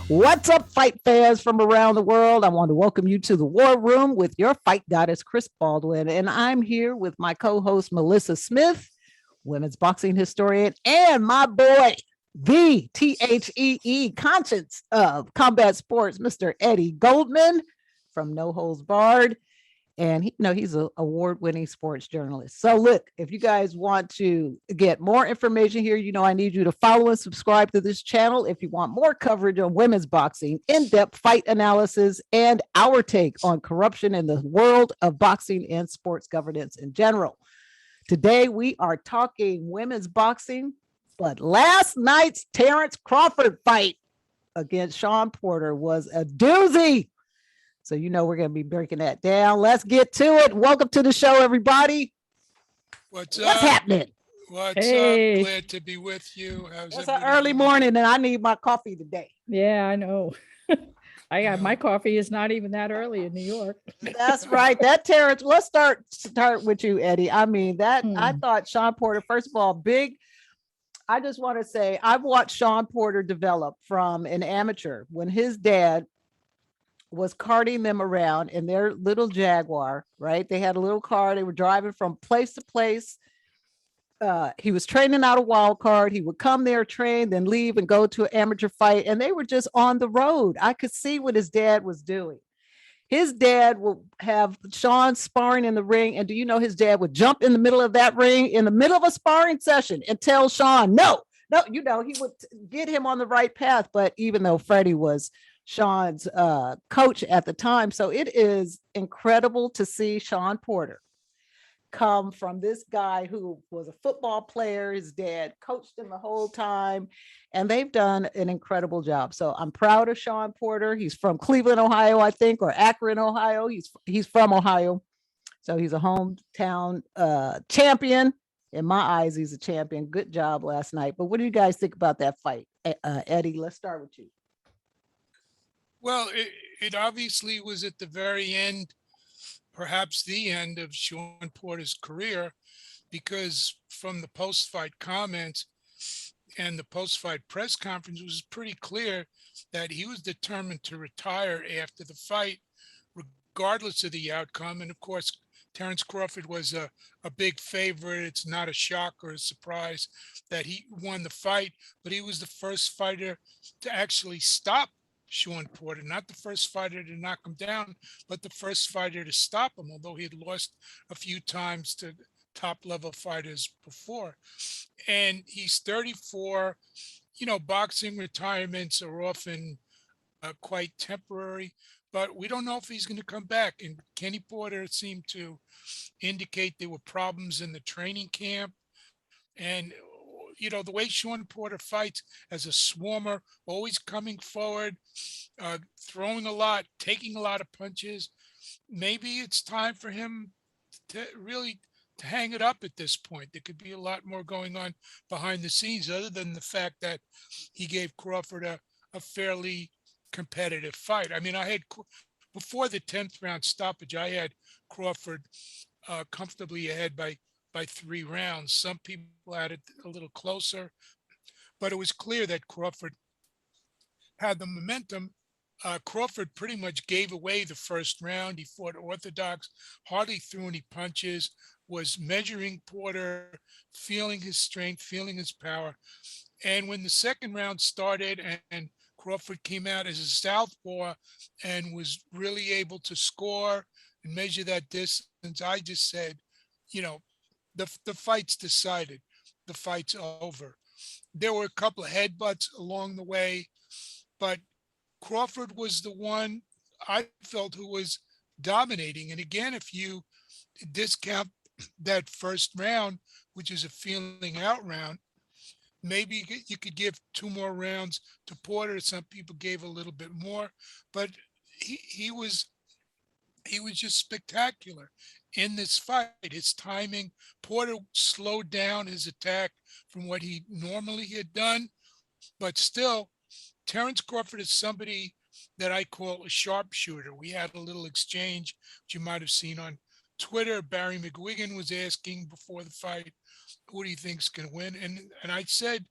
What's up, fight fans from around the world? I want to welcome you to the WAAR Room with your fight goddess, Chris Baldwin. And I'm here with my co host, Malissa Smith, women's boxing historian, and my boy, the conscience of combat sports, Mr. Eddie Goldman from No Holds Barred. And he's an award-winning sports journalist. So look, if you guys want to get more information here, I need you to follow and subscribe to this channel if you want more coverage on women's boxing, in-depth fight analysis, and our take on corruption in the world of boxing and sports governance in general. Today, we are talking women's boxing, but last night's Terence Crawford fight against Shawn Porter was a doozy. So, we're going to be breaking that down. Let's get to it. Welcome to the show, everybody. What's happening? What's up? Glad to be with you. It's an early morning and I need my coffee today. Yeah, I know. My coffee is not even that early in New York. That's right. That Terrence, let's start with you, Eddie. I mean, I thought Shawn Porter, first of all, big. I just want to say I've watched Shawn Porter develop from an amateur when his dad was carting them around in their little Jaguar, right? They had a little car. They were driving from place to place. He was training out a wild card. He would come there, train, then leave and go to an amateur fight. And they were just on the road. I could see what his dad was doing. His dad will have Shawn sparring in the ring. And do you know his dad would jump in the middle of that ring in the middle of a sparring session and tell Shawn, no, he would get him on the right path. But even though Freddie was Shawn's coach at the time. So it is incredible to see Shawn Porter come from this guy who was a football player. His dad coached him the whole time, and they've done an incredible job. So I'm proud of Shawn Porter. He's from Cleveland, Ohio, I think, or Akron, Ohio. He's from Ohio. So he's a hometown champion. In my eyes, he's a champion. Good job last night. But what do you guys think about that fight? Eddie, let's start with you. Well, it obviously was at the very end, perhaps the end of Shawn Porter's career, because from the post-fight comments and the post-fight press conference, it was pretty clear that he was determined to retire after the fight, regardless of the outcome. And of course, Terence Crawford was a big favorite. It's not a shock or a surprise that he won the fight, but he was the first fighter to actually stop Shawn Porter, not the first fighter to knock him down, but the first fighter to stop him, although he had lost a few times to top level fighters before. And he's 34. Boxing retirements are often quite temporary, but we don't know if he's going to come back. And Kenny Porter seemed to indicate there were problems in the training camp. And the way Shawn Porter fights as a swarmer, always coming forward, throwing a lot, taking a lot of punches. Maybe it's time for him to really hang it up at this point. There could be a lot more going on behind the scenes other than the fact that he gave Crawford a fairly competitive fight. I mean, before the 10th round stoppage, I had Crawford comfortably ahead by 3 rounds. Some people had it a little closer, but it was clear that Crawford had the momentum. Crawford pretty much gave away the first round. He fought orthodox, hardly threw any punches, was measuring Porter, feeling his strength, feeling his power. And when the second round started and Crawford came out as a southpaw and was really able to score and measure that distance, I just said, the fight's decided. The fight's over. There were a couple of headbutts along the way, but Crawford was the one I felt who was dominating. And again, if you discount that first round, which is a feeling out round, maybe you could give 2 more rounds to Porter. Some people gave a little bit more, but he was just spectacular in this fight. His timing, Porter slowed down his attack from what he normally had done, but still, Terence Crawford is somebody that I call a sharpshooter. We had a little exchange, which you might have seen on Twitter. Barry McGuigan was asking before the fight, who do you think's going to win? And I said,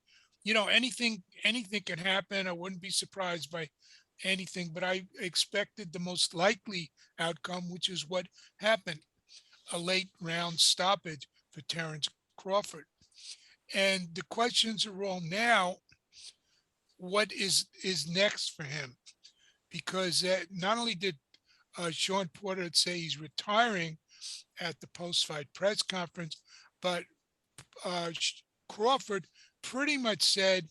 anything can happen. I wouldn't be surprised by anything, but I expected the most likely outcome, which is what happened, a late round stoppage for Terence Crawford. And the questions are all now, what is next for him? Because not only did Shawn Porter say he's retiring at the post-fight press conference, but Crawford pretty much said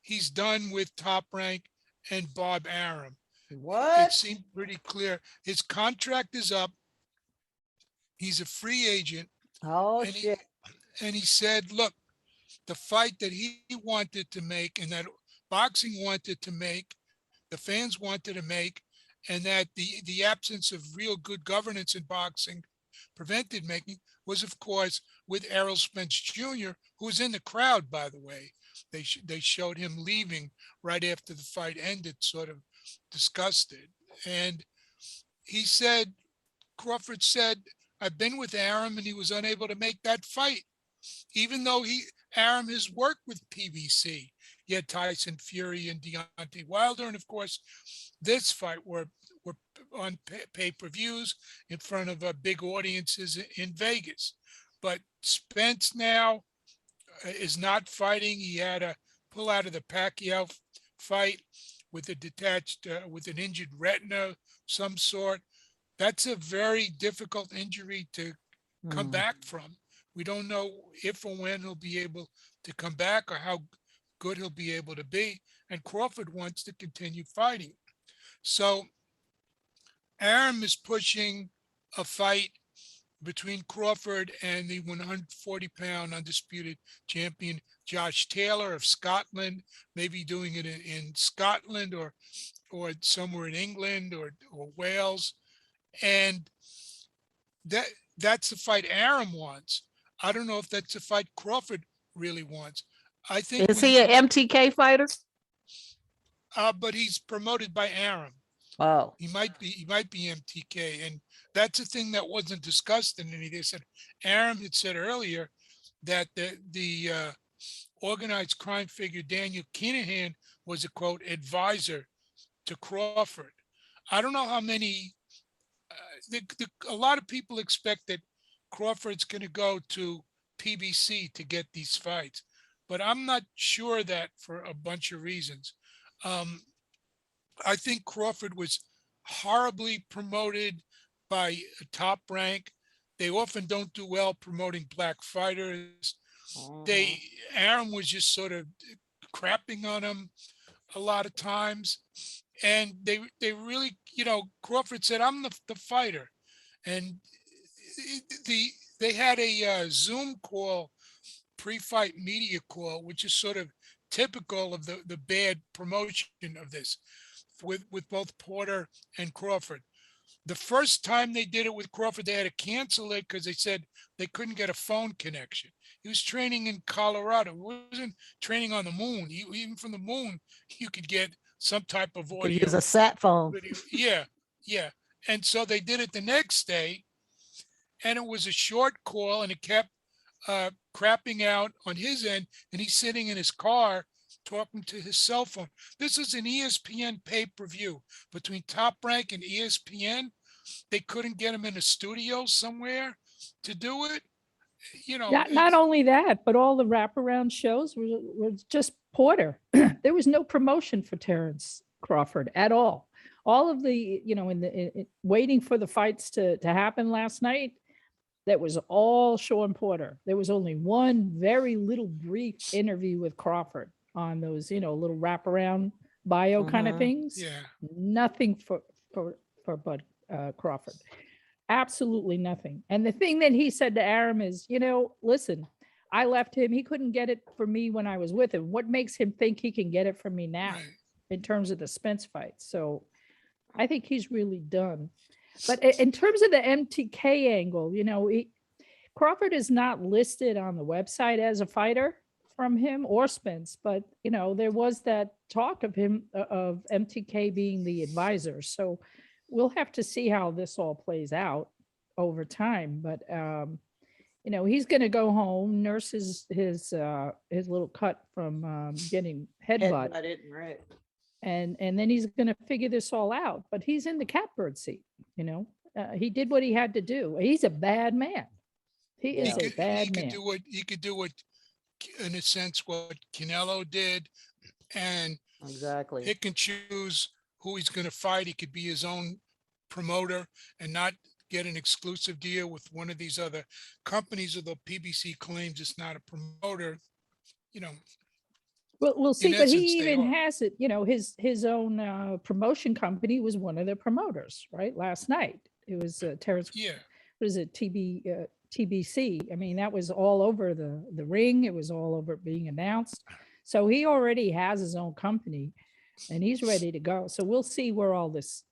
he's done with Top Rank and Bob Arum. What? It seemed pretty clear. His contract is up. He's a free agent. Oh, and shit. he said, look, the fight that he wanted to make and that boxing wanted to make, the fans wanted to make, and that the absence of real good governance in boxing prevented making, was, of course, with Errol Spence Jr., who was in the crowd, by the way. They showed him leaving right after the fight ended, sort of disgusted. And he said, Crawford said, I've been with Arum and he was unable to make that fight, even though Arum has worked with PBC. He had Tyson Fury and Deontay Wilder, and of course, this fight were on pay-per-views in front of big audiences in Vegas. But Spence now is not fighting. He had to pull out of the Pacquiao fight with with an injured retina, some sort. That's a very difficult injury to come back from. We don't know if or when he'll be able to come back or how good he'll be able to be. And Crawford wants to continue fighting. So Arum is pushing a fight between Crawford and the 140-pound undisputed champion Josh Taylor of Scotland, maybe doing it in Scotland or somewhere in England or Wales. And that's the fight Arum wants. I don't know if that's the fight Crawford really wants. I think Is he an MTK fighter? But he's promoted by Arum. Oh, He might be MTK, and that's a thing that wasn't discussed in any. They said Arum had said earlier that the organized crime figure Daniel Kinahan was a quote advisor to Crawford. I don't know how many. A lot of people expect that Crawford's going to go to PBC to get these fights, but I'm not sure that for a bunch of reasons. I think Crawford was horribly promoted by Top Rank. They often don't do well promoting black fighters. Arum was just sort of crapping on him a lot of times. And they really, Crawford said, I'm the fighter. And they had a Zoom call, pre-fight media call, which is sort of typical of the bad promotion of this with both Porter and Crawford. The first time they did it with Crawford, they had to cancel it because they said they couldn't get a phone connection. He was training in Colorado. He wasn't training on the moon. Even from the moon, you could get some type of audio. could use a sat phone. Yeah. And so they did it the next day, and it was a short call, and it kept crapping out on his end, and he's sitting in his car talking to his cell phone. This is an ESPN pay-per-view between Top Rank and ESPN. They couldn't get him in a studio somewhere to do it. Not only that, but all the wraparound shows were just Porter. There was no promotion for Terence Crawford at all. All of the, waiting for the fights to happen last night, that was all Shawn Porter. There was only one very little brief interview with Crawford on those, little wraparound bio kind of things. Yeah. Nothing for Bud Crawford. Absolutely nothing. And the thing that he said to Arum is, listen, I left him. He couldn't get it for me when I was with him. What makes him think he can get it from me now in terms of the Spence fight? So I think he's really done. But in terms of the MTK angle, Crawford is not listed on the website as a fighter from him or Spence, but there was that talk of MTK being the advisor. So we'll have to see how this all plays out over time. But you know, he's going to go home, nurse his little cut from getting headbutt, Right. and then he's going to figure this all out. But he's in the catbird seat. You know, he did what he had to do. He's a bad man. He is a bad man. He could do what, in a sense, what Canelo did, and Exactly. pick and choose who he's going to fight. He could be his own promoter and not get an exclusive deal with one of these other companies, although PBC claims it's not a promoter. You know, Well, we'll see, in but essence, he they even are. has it. You know, his own promotion company was one of the promoters, right? Last night it was Terence. Yeah. What is it? TBC. I mean, that was all over the ring. It was all over being announced. So he already has his own company, and he's ready to go. So we'll see where all this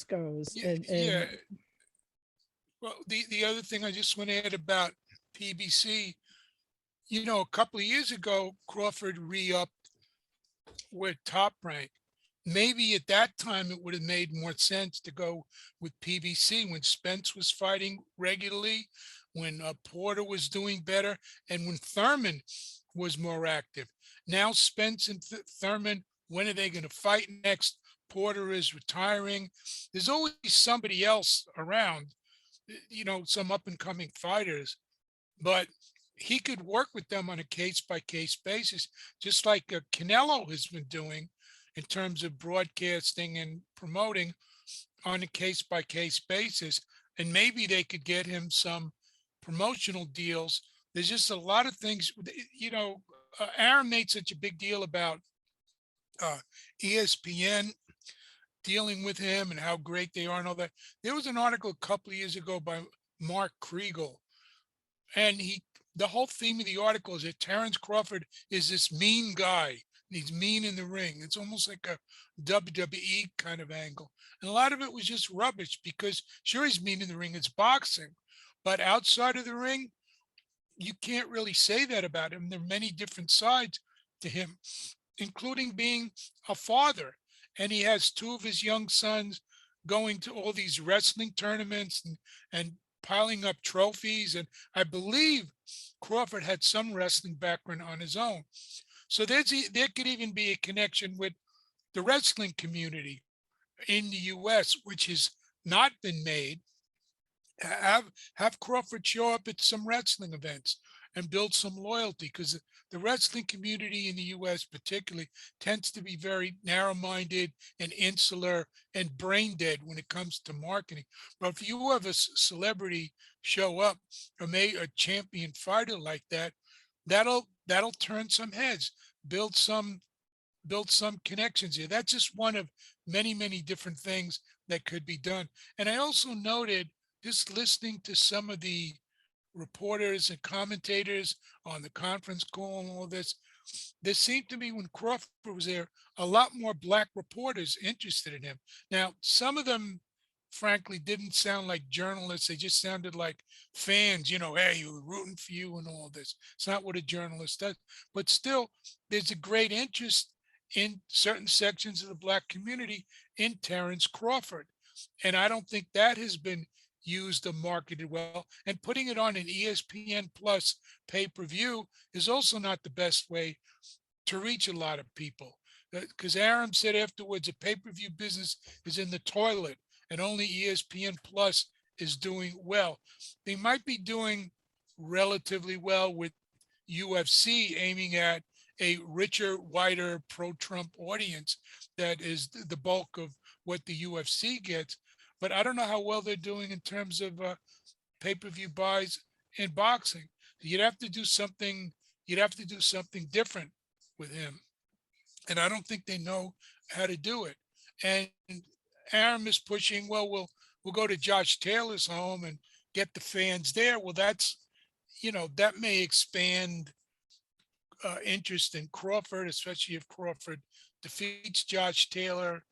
goes. Yeah. Yeah. Well, the other thing I just want to add about PBC, you know, a couple of years ago, Crawford re-upped with Top Rank. Maybe at that time it would have made more sense to go with PBC when Spence was fighting regularly, when Porter was doing better, and when Thurman was more active. Now Spence and Thurman, when are they going to fight next? Porter is retiring. There's always somebody else around, you know, some up and coming fighters, but he could work with them on a case by case basis, just like Canelo has been doing in terms of broadcasting and promoting on a case by case basis. And maybe they could get him some promotional deals. There's just a lot of things, you know, Aaron made such a big deal about ESPN dealing with him and how great they are and all that. There was an article a couple of years ago by Mark Kriegel, and the whole theme of the article is that Terence Crawford is this mean guy. He's mean in the ring. It's almost like a WWE kind of angle. And a lot of it was just rubbish because sure, he's mean in the ring. It's boxing, but outside of the ring, you can't really say that about him. There are many different sides to him, including being a father. And he has two of his young sons going to all these wrestling tournaments and piling up trophies. And I believe Crawford had some wrestling background on his own. So there could even be a connection with the wrestling community in the US, which has not been made. Have Crawford show up at some wrestling events and build some loyalty, because the wrestling community in the US particularly tends to be very narrow-minded and insular and brain dead when it comes to marketing. But if you have a celebrity show up or a champion fighter like that, that'll turn some heads, build some connections here. That's just one of many, many different things that could be done. And I also noted, just listening to some of the reporters and commentators on the conference call and all this, there seemed to be, when Crawford was there, a lot more Black reporters interested in him. Now, some of them, frankly, didn't sound like journalists. They just sounded like fans, you know, hey, we're rooting for you and all this. It's not what a journalist does. But still, there's a great interest in certain sections of the Black community in Terence Crawford. And I don't think that has been used or marketed well. And putting it on an ESPN Plus pay-per-view is also not the best way to reach a lot of people. Because Aaron said afterwards, the pay-per-view business is in the toilet and only ESPN Plus is doing well. They might be doing relatively well with UFC, aiming at a richer, wider pro-Trump audience that is the bulk of what the UFC gets. But I don't know how well they're doing in terms of pay-per-view buys in boxing. You'd have to do something. You'd have to do something different with him, and I don't think they know how to do it. And Aram is pushing, well, we'll go to Josh Taylor's home and get the fans there. Well, that's, you know, that may expand interest in Crawford, especially if Crawford defeats Josh Taylor.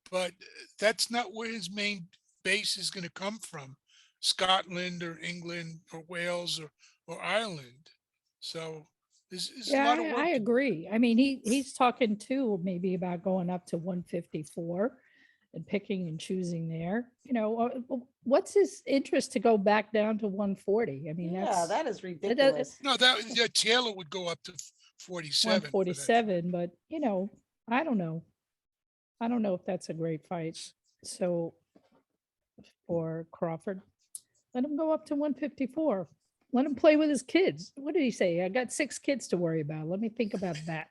But that's not where his main base is going to come from, Scotland or England or Wales or Ireland. So there's a lot of work. I agree. I mean, he's talking too maybe about going up to 154 and picking and choosing there. What's his interest to go back down to 140? I mean, that is ridiculous. No, that Taylor would go up to 47. 147, but I don't know. I don't know if that's a great fight. So for Crawford, let him go up to 154. Let him play with his kids. What did he say? I got 6 kids to worry about. Let me think about that.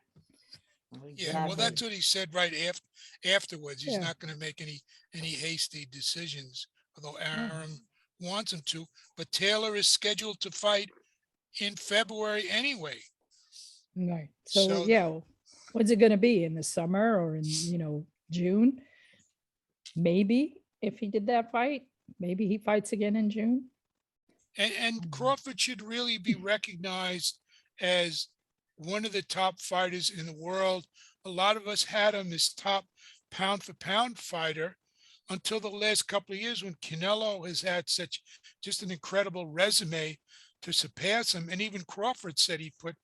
Yeah, well, that's what he said right afterwards. He's Yeah. not going to make any hasty decisions, although Arum wants him to. But Taylor is scheduled to fight in February anyway. Right. So yeah, what's it going to be, in the summer or in June? Maybe if he did that fight, maybe he fights again in June. And Crawford should really be recognized as one of the top fighters in the world. A lot of us had him as top pound for pound fighter until the last couple of years, when Canelo has had such just an incredible resume to surpass him. And even Crawford said he put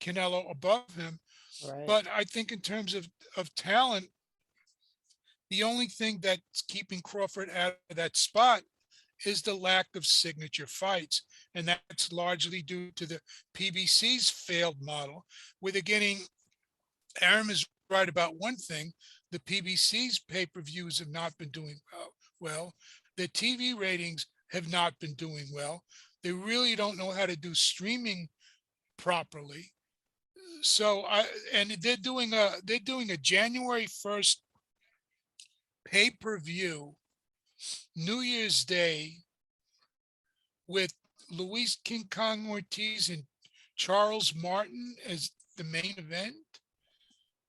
Canelo above him. Right. But I think in terms of talent, the only thing that's keeping Crawford out of that spot is the lack of signature fights. And that's largely due to the PBC's failed model, where they're getting, Arum is right about one thing: the PBC's pay-per-views have not been doing well. The TV ratings have not been doing well. They really don't know how to do streaming properly. So they're doing a January 1st pay-per-view, New Year's Day, with Luis King Kong Ortiz and Charles Martin as the main event.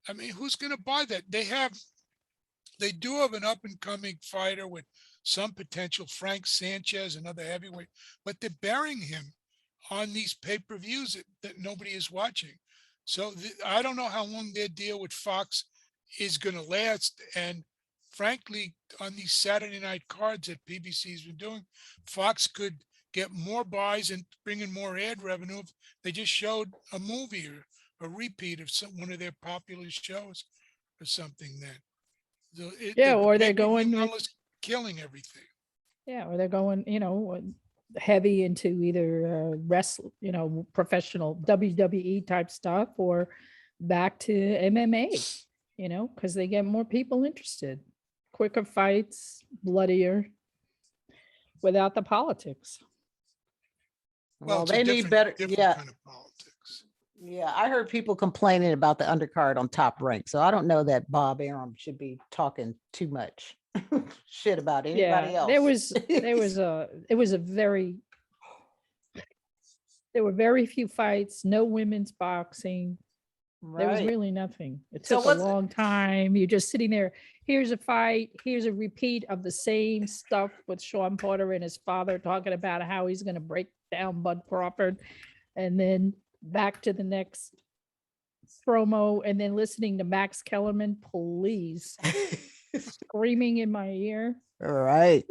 I mean, who's going to buy that? They do have an up-and-coming fighter with some potential, Frank Sanchez, another heavyweight, but they're burying him on these pay-per-views that nobody is watching. So I don't know how long their deal with Fox is going to last. And frankly, on these Saturday night cards that PBC's been doing, Fox could get more buys and bring in more ad revenue if they just showed a movie or a repeat of one of their popular shows or something. Then or they're going with killing everything. Yeah, or they're going, heavy into either professional WWE type stuff, or back to MMA, because they get more people interested. Quicker fights, bloodier, without the politics. Well, they need better. Yeah. Kind of politics. Yeah, I heard people complaining about the undercard on Top Rank, so I don't know that Bob Arum should be talking too much shit about anybody else. There were very few fights, no women's boxing. Right. There was really nothing. It took a long time. You're just sitting there. Here's a fight. Here's a repeat of the same stuff with Shawn Porter and his father talking about how he's going to break down Bud Crawford, and then back to the next promo, and then listening to Max Kellerman, please, screaming in my ear. All right.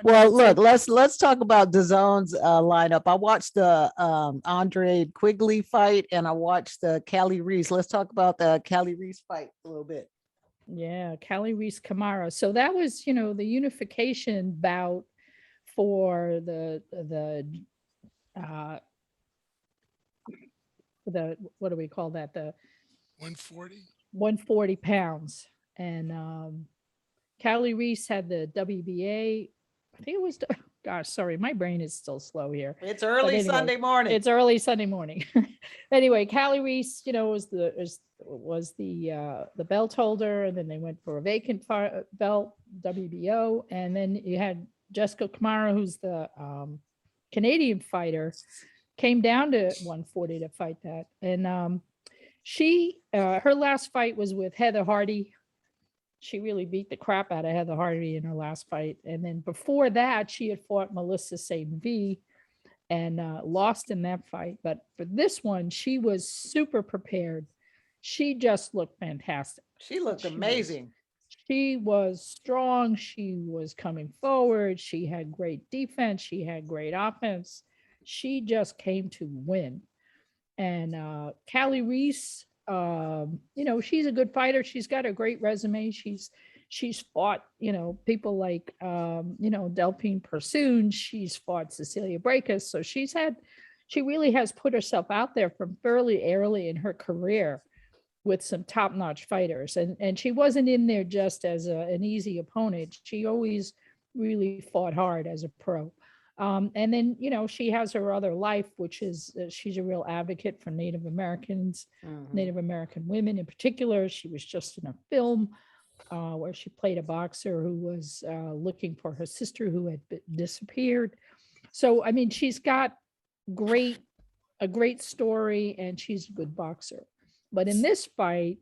Well, look, let's talk about DAZN's lineup. I watched the Andre Quigley fight, and I watched the Kali Reis. Let's talk about the Kali Reis fight a little bit. Yeah, Kali Reis Camara. So that was, the unification bout for the what do we call that? The 140 pounds. And Kali Reis had the WBA. I think it was, gosh, sorry, my brain is still slow here. It's early Sunday morning. It's early Sunday morning. Anyway, Kali Reis, was the belt holder, and then they went for a vacant belt, WBO, and then you had Jessica Camara, who's the Canadian fighter, came down to 140 to fight that. And she, her last fight was with Heather Hardy. She really beat the crap out of Heather Hardy in her last fight. And then before that, she had fought Malissa St. V and lost in that fight. But for this one, she was super prepared. She just looked fantastic. She looked amazing. She was strong. She was coming forward. She had great defense. She had great offense. She just came to win. And Kali Reis, she's a good fighter. She's got a great resume. She's She's fought, people like, Delphine Persoon. She's fought Cecilia Brækhus. So she really has put herself out there from fairly early in her career with some top-notch fighters. And she wasn't in there just as an easy opponent. She always really fought hard as a pro. And then, she has her other life, which is she's a real advocate for Native Americans, Native American women in particular. She was just in a film where she played a boxer who was looking for her sister who had disappeared. So, I mean, she's got a great story, and she's a good boxer. But in this fight,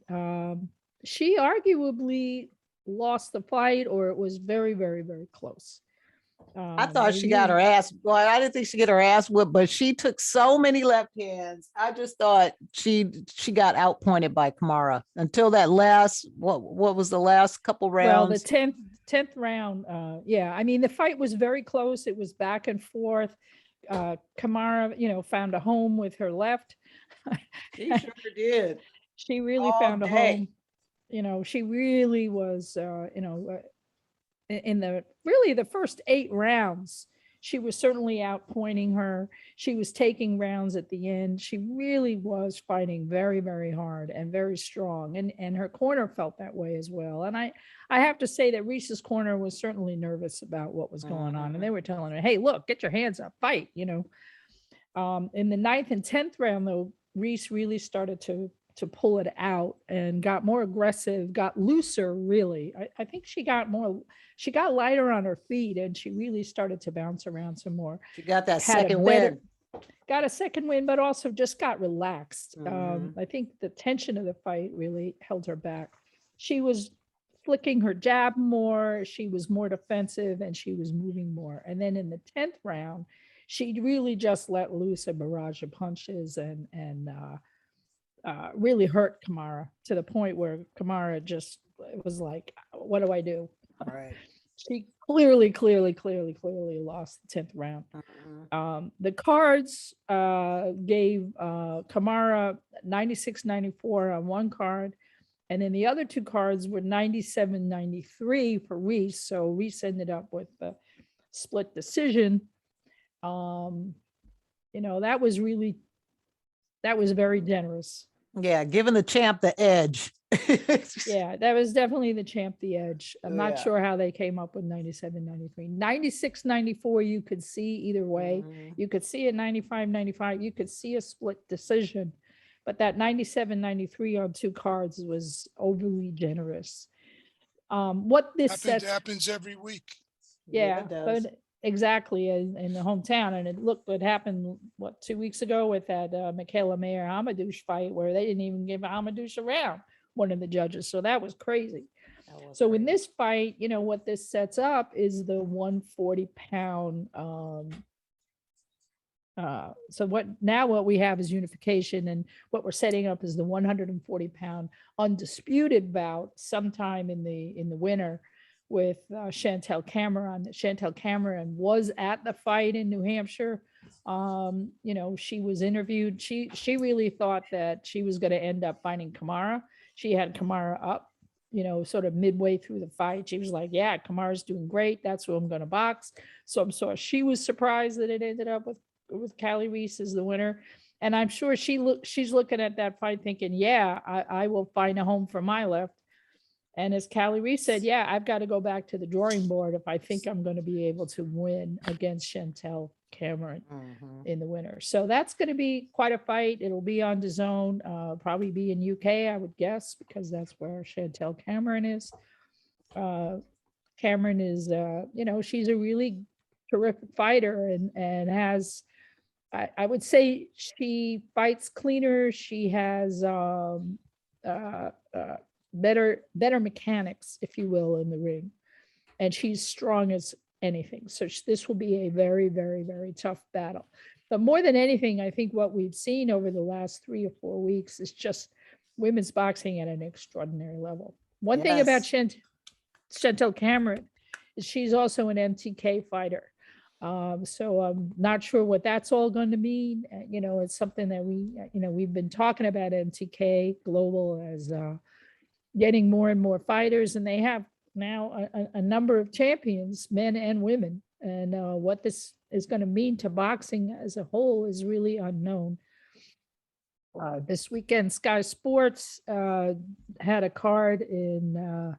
she arguably lost the fight, or it was very, very, very close. I thought she got her ass. Well, I didn't think she get her ass whipped, but she took so many left hands. I just thought she got outpointed by Camara until that last. What was the last couple rounds? Well, the 10th round. Yeah, I mean, the fight was very close. It was back and forth. Camara, found a home with her left. She sure did. She really found a home. She really was, in the first 8 rounds, she was certainly outpointing her. She was taking rounds at the end. She really was fighting very, very hard and very strong. And her corner felt that way as well. And I have to say that Reis's corner was certainly nervous about what was going on. And they were telling her, hey, look, get your hands up, fight, In the 9th and 10th round, though, Reis really started to pull it out and got more aggressive, got looser, really. I think she got lighter on her feet, and she really started to bounce around some more. She got that second win. Got a second win, but also just got relaxed. I think the tension of the fight really held her back. She was flicking her jab more, she was more defensive, and she was moving more. And then in the 10th round, she really just let loose a barrage of punches and really hurt Camara to the point where Camara just was like, what do I do? Right. She clearly lost the 10th round. The cards gave Camara 96-94 on one card, and then the other 2 cards were 97-93 for Reis. So Reis ended up with a split decision. That was very generous. Yeah, giving the champ the edge. Yeah, that was definitely the champ the edge. I'm not sure how they came up with 97-93. 96-94, you could see either way. You could see a 95-95. You could see a split decision. But that 97-93 on 2 cards was overly generous. What this happens every week. Yeah, but exactly in the hometown. And it happened 2 weeks ago with that Michaela Mayer Hamadouche fight, where they didn't even give Hamadouche a round, one of the judges. So that was crazy. In this fight, what this sets up is the 140-pound. What we have is unification, and what we're setting up is the 140-pound undisputed bout sometime in the winter with Chantelle Cameron. Chantelle Cameron was at the fight in New Hampshire. She was interviewed. She really thought that she was going to end up fighting Camara. She had Camara up, sort of midway through the fight. She was like, yeah, Camara's doing great. That's who I'm going to box. So she was surprised that it ended up with Kali Reis as the winner. And I'm sure she's looking at that fight thinking, yeah, I will find a home for my left. And as Kali Reis said, yeah, I've got to go back to the drawing board if I think I'm going to be able to win against Chantelle Cameron in the winter. So that's going to be quite a fight. It'll be on DAZN, probably be in UK, I would guess, because that's where Chantelle Cameron is. Cameron is, she's a really terrific fighter and has, I would say she fights cleaner. She has better mechanics, if you will, in the ring, and she's strong as anything. So this will be a very, very, very tough battle. But more than anything, I think what we've seen over the last 3 or 4 weeks is just women's boxing at an extraordinary level. One thing about Chantelle Cameron is she's also an MTK fighter. So I'm not sure what that's all going to mean. It's something that we've been talking about MTK Global as getting more and more fighters, and they have now a number of champions, men and women, and what this is going to mean to boxing as a whole is really unknown. This weekend, Sky Sports had a card in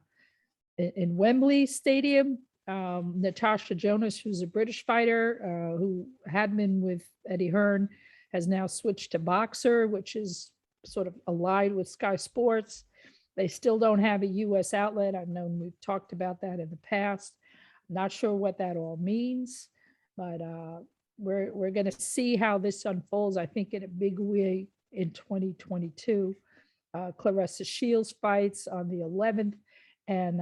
Wembley Stadium. Natasha Jonas, who's a British fighter who had been with Eddie Hearn, has now switched to Boxer, which is sort of allied with Sky Sports. They still don't have a US outlet. I've known we've talked about that in the past. Not sure what that all means, but we're going to see how this unfolds, I think, in a big way in 2022. Claressa Shields fights on the 11th, and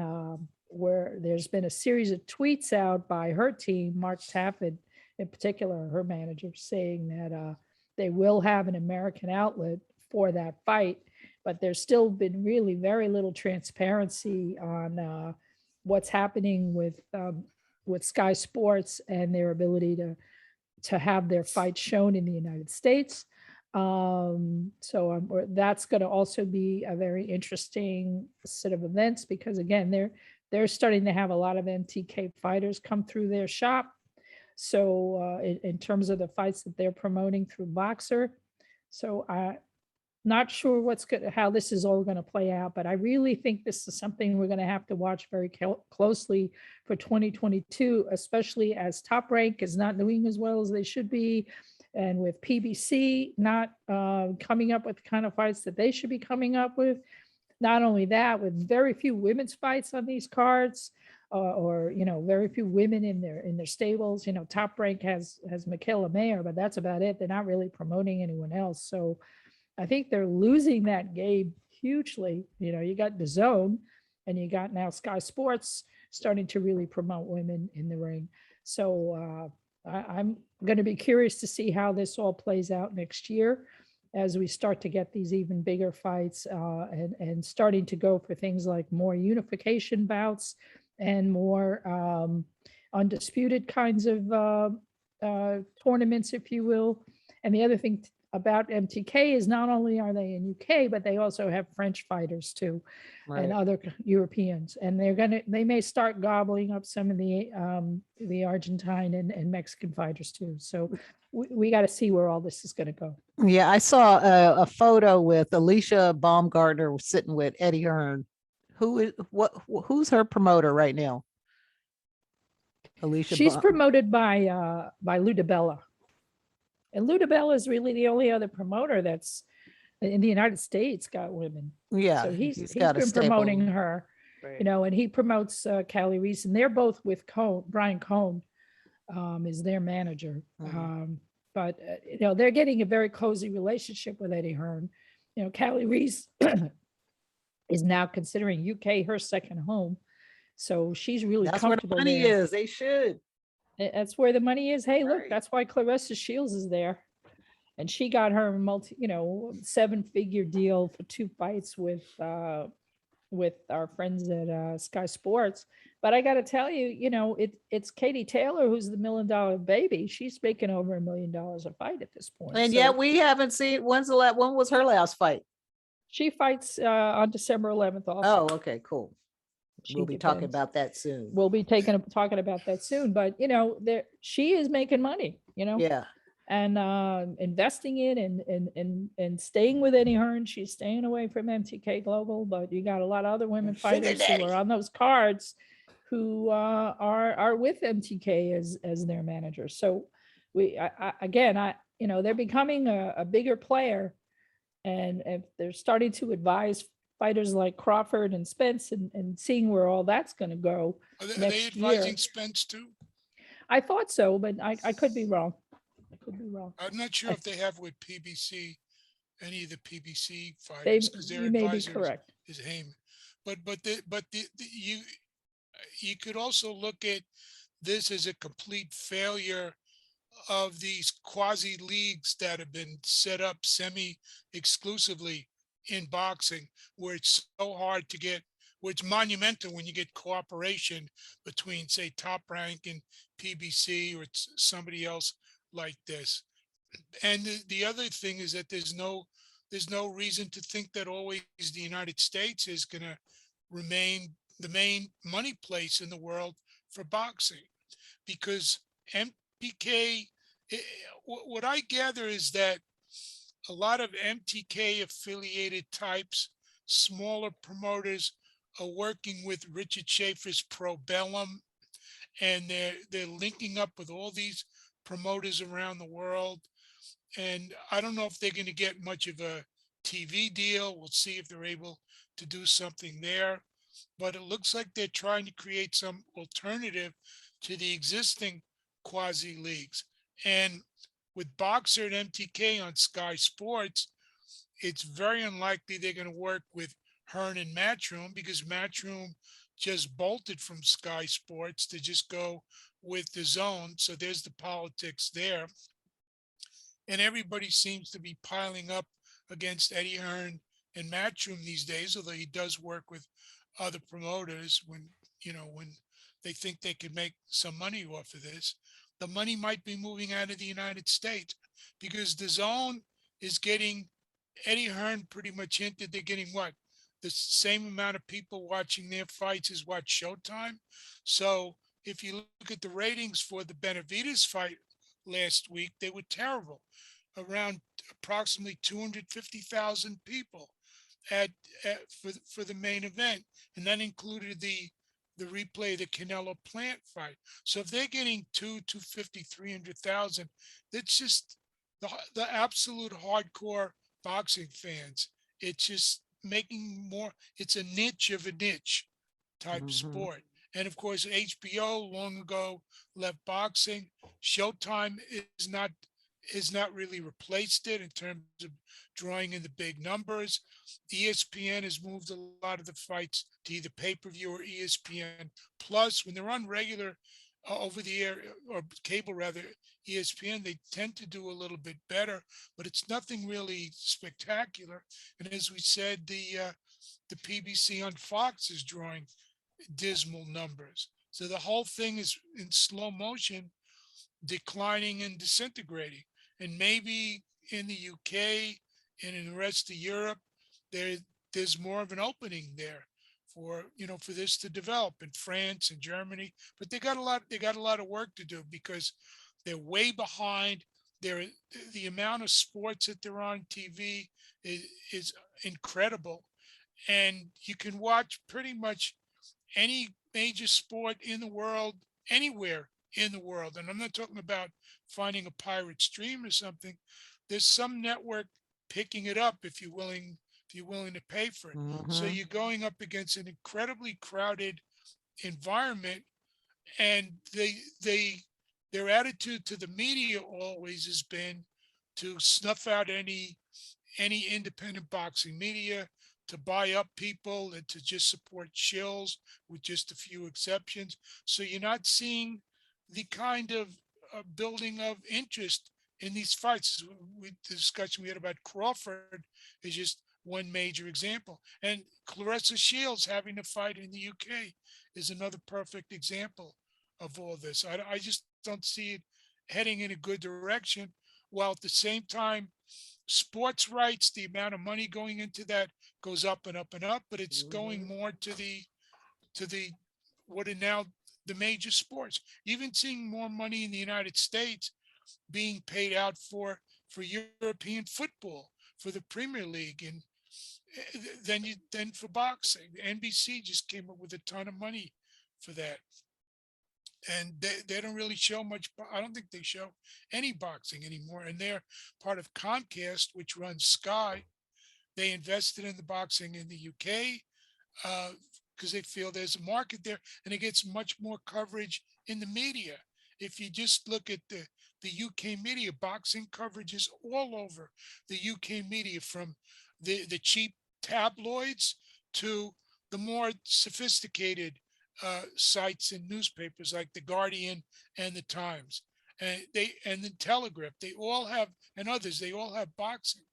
where there's been a series of tweets out by her team, Mark Taffet in particular, her manager, saying that they will have an American outlet for that fight, but there's still been really very little transparency on what's happening with Sky Sports and their ability to have their fight shown in the United States. That's going to also be a very interesting set of events, because again, they're starting to have a lot of MTK fighters come through their shop. So in terms of the fights that they're promoting through Boxer, so I'm not sure how this is all going to play out, but I really think this is something we're going to have to watch very closely for 2022, especially as Top Rank is not doing as well as they should be. And with PBC not coming up with the kind of fights that they should be coming up with. Not only that, with very few women's fights on these cards, or very few women in their stables. Top Rank has Michaela Mayer, but that's about it. They're not really promoting anyone else. So I think they're losing that game hugely. You got DAZN, and you got now Sky Sports starting to really promote women in the ring. So I'm going to be curious to see how this all plays out next year as we start to get these even bigger fights and starting to go for things like more unification bouts and more undisputed kinds of tournaments, if you will. And the other thing about MTK is not only are they in UK, but they also have French fighters too, Right. and other Europeans. And they may start gobbling up some of the Argentine and Mexican fighters too. So we got to see where all this is going to go. Yeah, I saw a photo with Alicia Baumgartner sitting with Eddie Hearn. Who's her promoter right now? Alicia. She's promoted by Lou DiBella. And Lou DiBella is really the only other promoter that's in the United States got women. Yeah, So he's got a been stable. promoting her, Right. and he promotes Kali Reis, and they're both with Brian Cohn is their manager. Mhm. But they're getting a very cozy relationship with Eddie Hearn. Kali Reis is now considering UK her second home. So she's really That's where the comfortable money there. is. They should. That's where the money is. Hey, look, Right. that's why Claressa Shields is there. And she got her 7-figure deal for 2 fights with our friends at Sky Sports. But I got to tell you, it's Katie Taylor who's the $1 million baby. She's making over $1 million a fight at this point. And So yet we haven't seen when was her last fight? she fights on December 11th also. Oh, okay, cool. She We'll be talking defends. about that soon. We'll be talking about that soon. But she is making money, Yeah. and investing in and staying with Eddie Hearn. She's staying away from MTK Global, but you got a lot of other women fighters who are on those cards who are with MTK as their manager. So they're becoming a bigger player, and if they're starting to advise fighters like Crawford and Spence and seeing where all that's going to go. Are they next advising year. Spence too? I thought so, but I could be wrong. I'm not sure if they have with PBC, any of the PBC fighters, because their You may be advisor correct. is Heyman. But you could also look at this as a complete failure of these quasi leagues that have been set up semi-exclusively in boxing, where it's so hard to get, where it's monumental when you get cooperation between, say, Top Rank and PBC, or it's somebody else like this. And the other thing is that there's no reason to think that always the United States is going to remain the main money place in the world for boxing, because MTK, what I gather is that a lot of MTK affiliated types, smaller promoters, are working with Richard Schaefer's Pro Bellum, and they're linking up with all these promoters around the world. And I don't know if they're going to get much of a TV deal. We'll see if they're able to do something there. But it looks like they're trying to create some alternative to the existing quasi leagues. And with Boxer and MTK on Sky Sports, it's very unlikely they're going to work with Hearn and Matchroom, because Matchroom just bolted from Sky Sports to just go with the Zone. So there's the politics there. And everybody seems to be piling up against Eddie Hearn and Matchroom these days, although he does work with other promoters when they think they could make some money off of this. The money might be moving out of the United States, because the Zone is getting, Eddie Hearn pretty much hinted they're getting what? The same amount of people watching their fights as watch Showtime. So if you look at the ratings for the Benavidez fight last week, they were terrible. Around approximately 250,000 people for the main event, and that included the replay of the Canelo Plant fight. So if they're getting 250, 300,000, that's just the absolute hardcore boxing fans. It's just making more. It's a niche of a niche type sport. And of course, HBO long ago left boxing. Showtime is not really replaced it in terms of drawing in the big numbers. ESPN has moved a lot of the fights to either pay-per-view or ESPN Plus. When they're on regular over the air, or cable rather, ESPN, they tend to do a little bit better, but it's nothing really spectacular. And as we said, the PBC on Fox is drawing dismal numbers. So the whole thing is in slow motion, declining and disintegrating. And maybe in the UK and in the rest of Europe, there's more of an opening there for this to develop, in France and Germany. But they got a lot of work to do, because they're way behind. The amount of sports that they're on TV is incredible, and you can watch pretty much any major sport in the world, anywhere in the world. And I'm not talking about finding a pirate stream or something. There's some network picking it up if you're willing to pay for it. So you're going up against an incredibly crowded environment, and their attitude to the media always has been to snuff out any independent boxing media, to buy up people, and to just support shills with just a few exceptions. So you're not seeing the kind of building of interest in these fights. The discussion we had about Crawford is just one major example. And Clarissa Shields having a fight in the UK is another perfect example of all this. I just don't see it heading in a good direction, while at the same time, sports rights, the amount of money going into that goes up and up and up, but it's going more to the what are now the major sports. Even seeing more money in the United States being paid out for European football, for the Premier League, and then for boxing. NBC just came up with a ton of money for that. And they don't really show much. I don't think they show any boxing anymore. And they're part of Comcast, which runs Sky. They invested in the boxing in the UK because they feel there's a market there, and it gets much more coverage in the media. If you just look at the UK media, boxing coverage is all over the UK media, from the cheap tabloids to the more sophisticated sites and newspapers like the Guardian and the Times, and the Telegraph. They all have, and others. They all have boxing.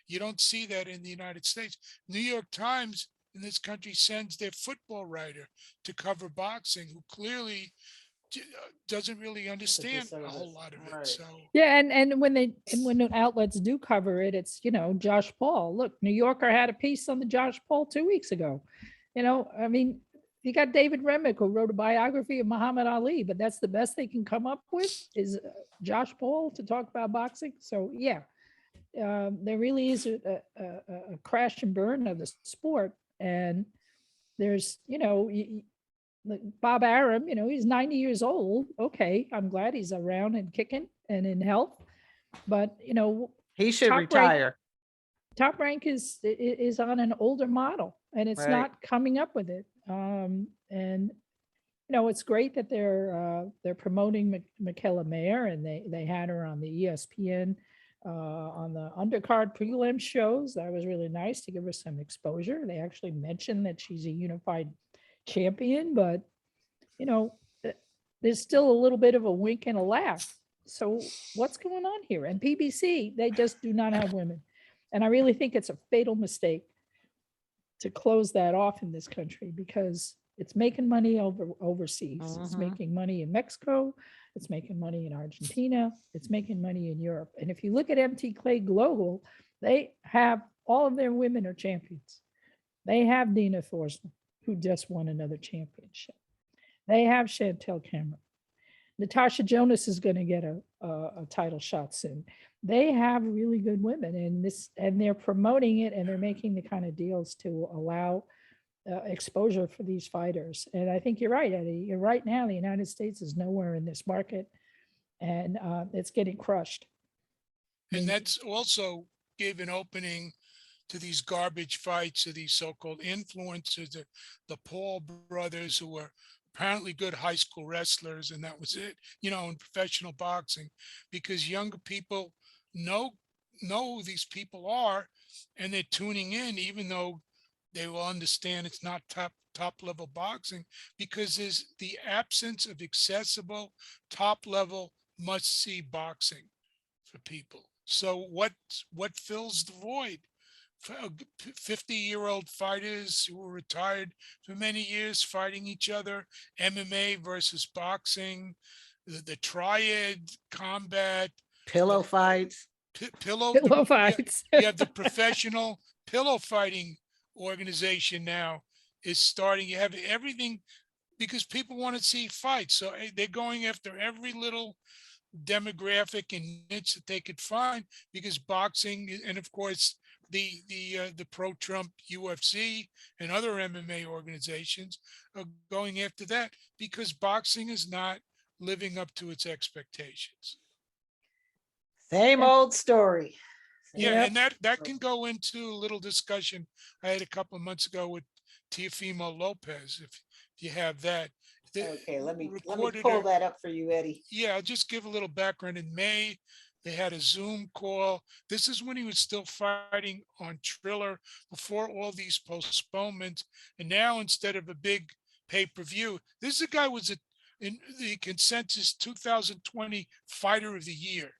You don't see that in the United States. New York Times in this country sends their football writer to cover boxing, who clearly doesn't really understand a whole lot of it. Right. So Yeah, and when the outlets do cover it, it's Josh Paul. Look, New Yorker had a piece on the Josh Paul 2 weeks ago. I mean, You got David Remick, who wrote a biography of Muhammad Ali, but that's the best they can come up with is Josh Paul to talk about boxing. So yeah, there really is a crash and burn of the sport. And there's, like Bob Arum, he's 90 years old. Okay, I'm glad he's around and kicking and in health. But, he should retire. Top Rank is on an older model, and it's not coming up with it. And it's great that they're promoting Michaela Mayer, and they had her on the ESPN on the undercard prelim shows. That was really nice to give her some exposure. They actually mentioned that she's a unified champion, but there's still a little bit of a wink and a laugh. So what's going on here? And PBC, they just do not have women. And I really think it's a fatal mistake to close that off in this country, because it's making money overseas. It's making money in Mexico. It's making money in Argentina. It's making money in Europe. And if you look at MT Clay Global, they have all of their women are champions. They have Dina Thorsman, who just won another championship. They have Chantelle Cameron. Natasha Jonas is going to get a title shot soon. They have really good women, and they're promoting it, and they're making the kind of deals to allow exposure for these fighters. And I think you're right, Eddie. Right now, the United States is nowhere in this market, and it's getting crushed. And that's also gave an opening to these garbage fights of these so-called influencers, the Paul brothers, who were apparently good high school wrestlers, and that was it, in professional boxing, because younger people know who these people are, and they're tuning in, even though they will understand it's not top level boxing, because there's the absence of accessible top level must see boxing for people. So what fills the void? 50-year-old fighters who were retired for many years fighting each other, MMA versus boxing, the triad combat, pillow fights, pillow fights. You have the professional pillow fighting organization now is starting. You have everything because people want to see fights. So they're going after every little demographic and niche that they could find, because boxing, and of course the pro-Trump UFC and other MMA organizations are going after that, because boxing is not living up to its expectations. Same old story. Yeah, and that can go into a little discussion I had a couple of months ago with Teofimo Lopez, if you have that. Okay, let me pull that up for you, Eddie. Yeah, I'll just give a little background. In May, they had a Zoom call. This is when he was still fighting on Triller before all these postponements. And now, instead of a big pay-per-view, this is a guy was in the consensus 2020 Fighter of the Year.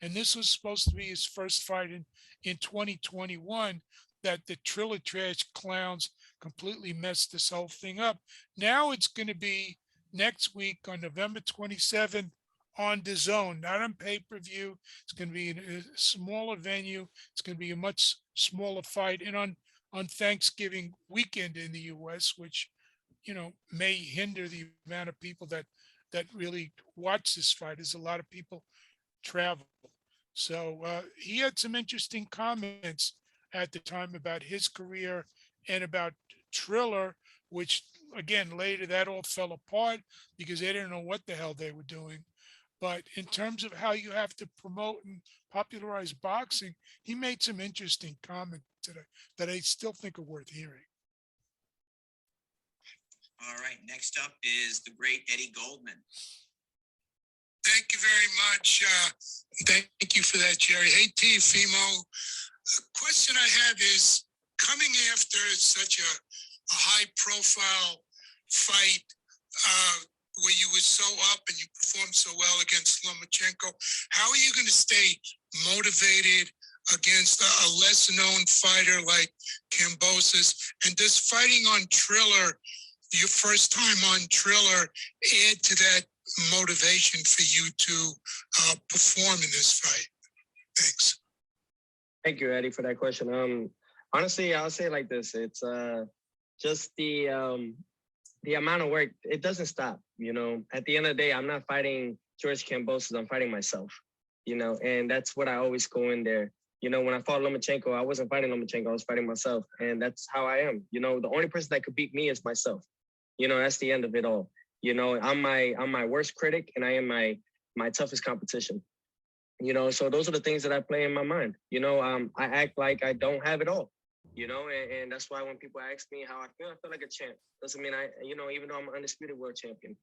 And this was supposed to be his first fight in 2021, that the Triller Trash clowns completely messed this whole thing up. Now it's going to be next week on November 27th on DAZN, not on pay-per-view. It's going to be in a smaller venue. It's going to be a much smaller fight. And on Thanksgiving weekend in the U.S., which, may hinder the amount of people that really watch this fight, as a lot of people travel. So he had some interesting comments at the time about his career and about Triller, which again, later that all fell apart because they didn't know what the hell they were doing. But in terms of how you have to promote and popularize boxing, he made some interesting comments that I still think are worth hearing. All right, next up is the great Eddie Goldman. Thank you very much. Thank you for that, Jerry. Hey, Teofimo. The question I have is, coming after such a high-profile fight where you were so up and you performed so well against Lomachenko, how are you going to stay motivated against a less-known fighter like Kambosos? And does fighting on Triller, your first time on Triller, add to that motivation for you to perform in this fight? Thanks. Thank you, Eddie, for that question. Honestly, I'll say it like this: it's just the the amount of work, it doesn't stop. You know, at the end of the day, I'm not fighting George Kambosos, I'm fighting myself, you know, and that's what I always go in there. You know, when I fought Lomachenko, I wasn't fighting Lomachenko, I was fighting myself. And that's how I am. You know, the only person that could beat me is myself. You know, that's the end of it all. You know, I'm my worst critic, and I am my toughest competition. You know, so those are the things that I play in my mind. You know, I act like I don't have it all. You know, and that's why when people ask me how I feel like a champ. Doesn't mean you know, even though I'm an undisputed world champion.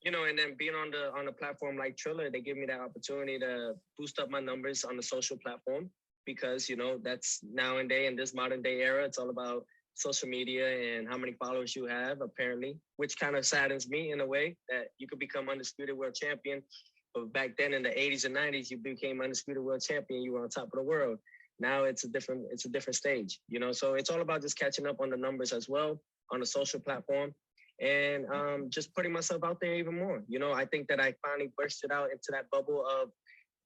You know, and then being on the platform like Triller, they give me that opportunity to boost up my numbers on the social platform, because, you know, that's nowadays in this modern day era, it's all about social media and how many followers you have, apparently, which kind of saddens me in a way that you could become undisputed world champion. But back then in the 80s and 90s, you became undisputed world champion. You were on top of the world. Now it's a different stage, you know? So it's all about just catching up on the numbers as well on the social platform, and just putting myself out there even more. You know, I think that I finally bursted out into that bubble of,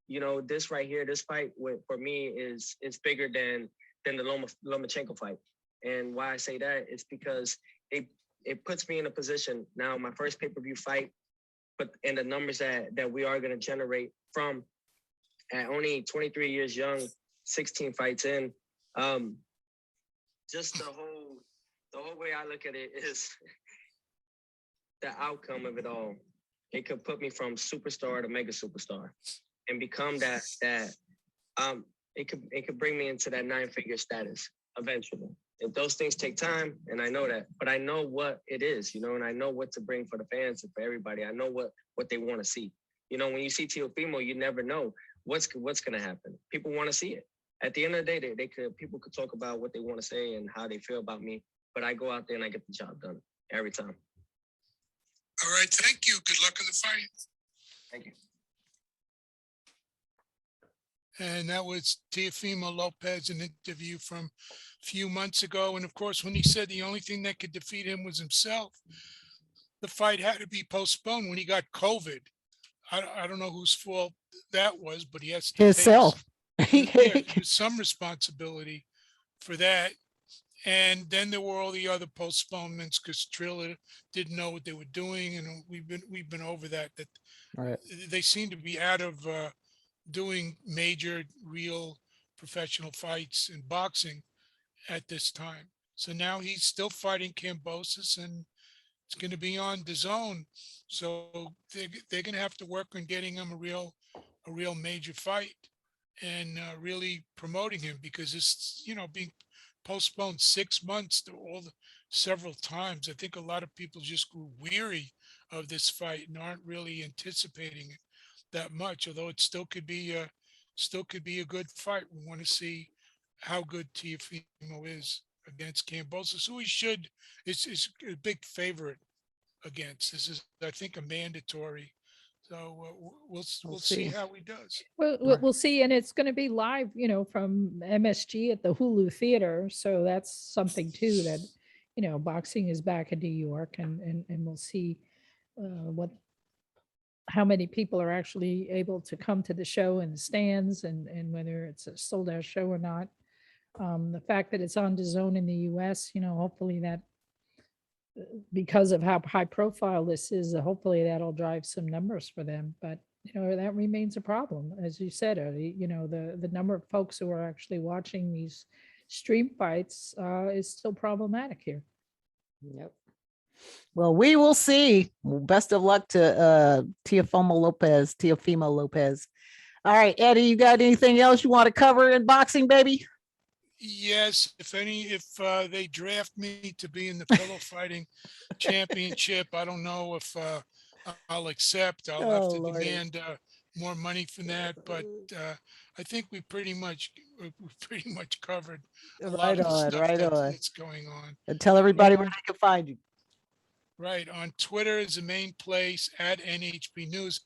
you know, this right here, this fight for me is bigger than the Lomachenko fight. And why I say that is because it puts me in a position now, my first pay-per-view fight, but in the numbers that we are going to generate from, at only 23 years young, 16 fights in, just the whole way I look at it is the outcome of it all. It could put me from superstar to mega superstar, and become that it could bring me into that 9-figure status eventually. If those things take time, and I know that, but I know what it is, you know, and I know what to bring for the fans and for everybody. I know what they want to see. You know, when you see Teofimo, you never know what's going to happen. People want to see it. At the end of the day, people could talk about what they want to say and how they feel about me, but I go out there and I get the job done every time. All right, thank you. Good luck in the fight. Thank you. And that was Teofimo Lopez, an interview from a few months ago. And of course, when he said the only thing that could defeat him was himself, the fight had to be postponed when he got COVID. I don't know whose fault that was, but he has to Himself. take some responsibility for that. And then there were all the other postponements because Triller didn't know what they were doing, and we've been over that. That Right. They seem to be out of doing major, real professional fights in boxing at this time. So now he's still fighting Kambosos, and it's going to be on DAZN. So they're going to have to work on getting him a real major fight, and really promoting him, because it's, you know, being postponed 6 months to several times. I think a lot of people just grew weary of this fight and aren't really anticipating it that much, although it still could be a good fight. We want to see how good Teofimo is against Kambosos, who he should is a big favorite against. This is, I think, a mandatory. So we'll see how he does. Well, we'll see, and it's going to be live, you know, from MSG at the Hulu Theater. So that's something too, that, you know, boxing is back in New York, and we'll see how many people are actually able to come to the show in the stands, and whether it's a sold out show or not. The fact that it's on DAZN in the US, you know, hopefully that, because of how high profile this is, hopefully that'll drive some numbers for them. But, you know, that remains a problem. As you said, you know, the number of folks who are actually watching these stream fights is still problematic here. Yep. Well, we will see. Best of luck to Teofimo Lopez. All right, Eddie, you got anything else you want to cover in boxing, baby? Yes, if they draft me to be in the pillow fighting championship, I don't know if I'll accept. I'll have to demand more money from that. But I think we pretty much covered a lot of the stuff that's going on. And tell everybody where they can find you. Right. On Twitter is the main place, at NHB News.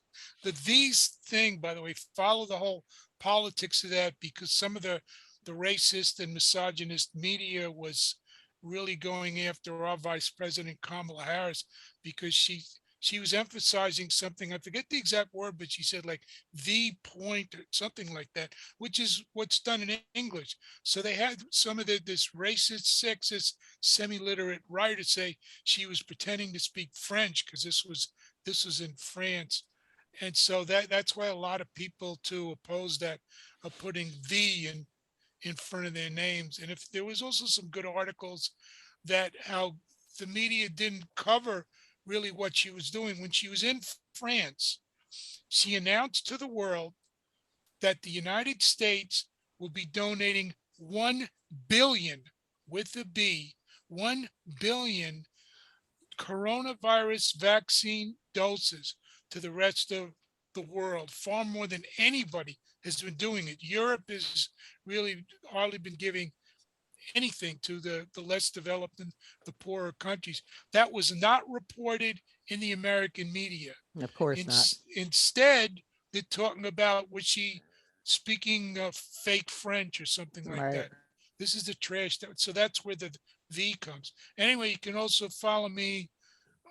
These thing, by the way, follow the whole politics of that, because some of the racist and misogynist media was really going after our Vice President Kamala Harris, because she she was emphasizing something. I forget the exact word, but she said like the point or something like that, which is what's done in English. So they had some of this racist, sexist, semi-literate writer say she was pretending to speak French because this was in France. And so that's why a lot of people too oppose that, of putting the in front of their names. And if there was also some good articles that how the media didn't cover really what she was doing. When she was in France, she announced to the world that the United States will be donating 1 billion, with a B, 1 billion coronavirus vaccine doses to the rest of the world, far more than anybody has been doing it. Europe has really hardly been giving anything to the less developed and the poorer countries. That was not reported in the American media. Of course not. Instead, they're talking about, was she speaking fake French or something like Right. that? This is the trash. So that's where the V comes. Anyway, you can also follow me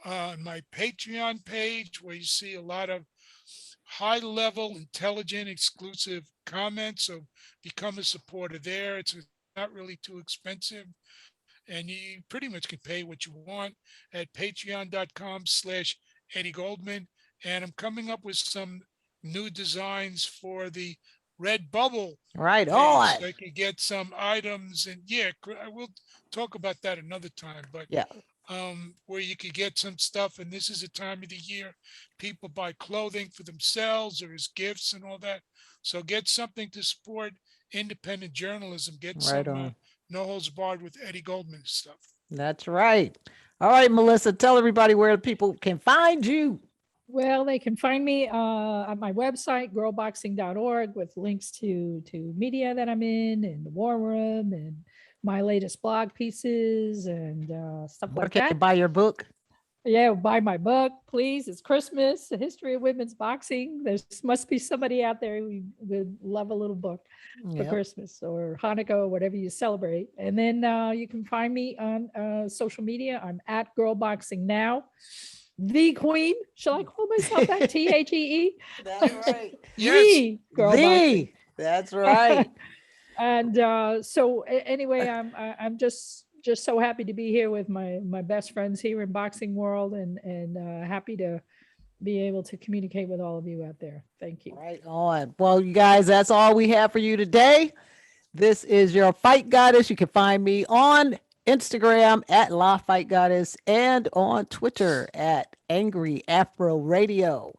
on my Patreon page, where you see a lot of high level, intelligent, exclusive comments. So become a supporter there. It's not really too expensive. And you pretty much can pay what you want at patreon.com/Eddie Goldman. And I'm coming up with some new designs for the Redbubble Right page, on. so I can get some items. And yeah, I will talk about that another time. But Yeah. where you could get some stuff. And this is a time of the year people buy clothing for themselves or as gifts and all that. So get something to support independent journalism. Get Right some on. No Holds Barred with Eddie Goldman stuff. That's right. All right, Melissa, tell everybody where people can find you. Well, they can find me at my website, girlboxing.org, with links to media that I'm in, and the WAAR Room, and my latest blog pieces and stuff Where like can they that. buy your book? Yeah, buy my book, please. It's Christmas, The History of Women's Boxing. There must be somebody out there who would love a little book for Yep. Christmas or Hanukkah or whatever you celebrate. And then you can find me on social media. I'm at Girl Boxing Now. The Queen. Shall I call myself that? THEE? That's right. Yes. The Girl Boxing. That's right. And so anyway, I'm just so happy to be here with my best friends here in boxing world, and happy to be able to communicate with all of you out there. Thank you. Right on. Well, you guys, that's all we have for you today. This is your Fight Goddess. You can find me on Instagram at La Fight Goddess and on Twitter at Angry Afro Radio.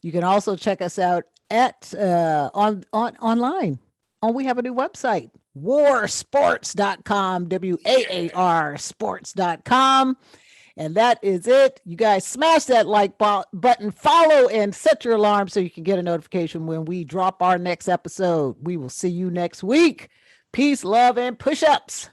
You can also check us out at online. We have a new website, WAARsports.com, WAAR sports.com. And that is it. You guys smash that like button, follow, and set your alarm so you can get a notification when we drop our next episode. We will see you next week. Peace, love, and push-ups.